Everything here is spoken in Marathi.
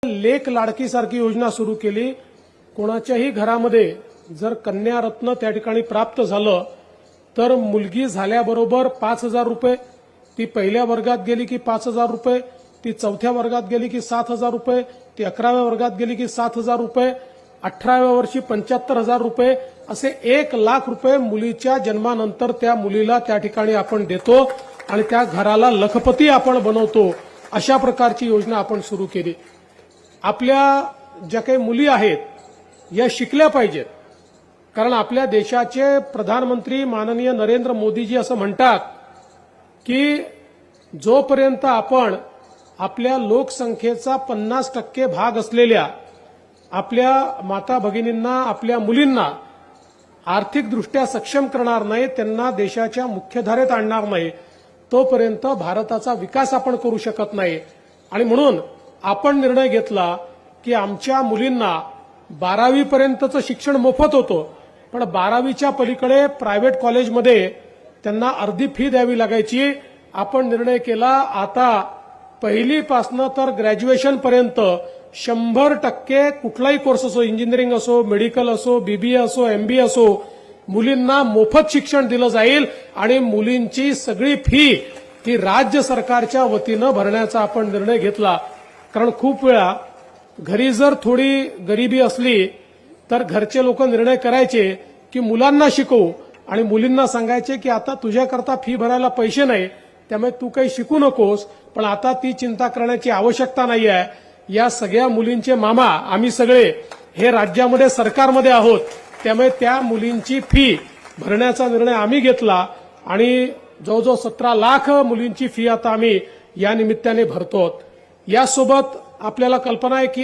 लेक लाडकी सारखी योजना सुरू केली। कोणाच्याही घरामध्ये जर कन्या रत्न त्या ठिकाणी प्राप्त झालं तर मुलगी झाल्याबरोबर 5,000 रुपये, ती पहिल्या वर्गात गेली की 5,000 रुपये, ती चौथ्या वर्गात गेली की 7,000 रुपये, ती 11व्या वर्गात गेली की 7,000 रुपये, 18व्या वर्षी 75,000 रुपये, असे 1,00,000 रुपये मुलीच्या जन्मानंतर त्या मुलीला त्या ठिकाणी आपण देतो आणि त्या घराला लखपती आपण बनवतो। अशा प्रकारची योजना आपण सुरू केली। आपल्या ज्या काही मुली आहेत या शिकल्या पाहिजेत, कारण आपल्या देशाचे प्रधानमंत्री माननीय नरेंद्र मोदीजी असं म्हणतात की जोपर्यंत आपण आपल्या लोकसंख्येचा 50% भाग असलेल्या आपल्या माता भगिनींना, आपल्या मुलींना आर्थिकदृष्ट्या सक्षम करणार नाही, त्यांना देशाच्या मुख्यधारेत आणणार नाही, तोपर्यंत भारताचा विकास आपण करू शकत नाही। आणि म्हणून आपण निर्णय घेतला की आमच्या मुलींना 12वी पर्यंतचं शिक्षण मोफत होतं, पण 12वीच्या पलीकडे प्रायव्हेट कॉलेजमध्ये त्यांना अर्धी फी द्यावी लागायची। आपण निर्णय केला आता पहिलीपासनं तर ग्रॅज्युएशन पर्यंत 100% कुठलाही कोर्स असो, इंजिनिअरिंग असो, मेडिकल असो, बीबीए असो, एमबीए असो, मुलींना मोफत शिक्षण दिलं जाईल आणि मुलींची सगळी फी ही राज्य सरकारच्या वतीनं भरण्याचा आपण निर्णय घेतला। कारण खूप वेळा घरी जर थोडी गरिबी असली तर घरचे लोक निर्णय करायचे की मुलांना शिकवू आणि मुलींना सांगायचे की आता तुझ्याकरता फी भरायला पैसे नाही, त्यामुळे तू काही शिकू नकोस, पण आता ती चिंता करण्याची आवश्यकता नाही आहे। या सगळ्या मुलींचे मामा आम्ही सगळे हे राज्यामध्ये सरकारमध्ये आहोत, त्यामुळे त्या मुलींची फी भरण्याचा निर्णय आम्ही घेतला आणि जवळजवळ 17 लाख मुलींची फी आता आम्ही या निमित्ताने भरतो। यासोबत आपल्याला कल्पना आहे की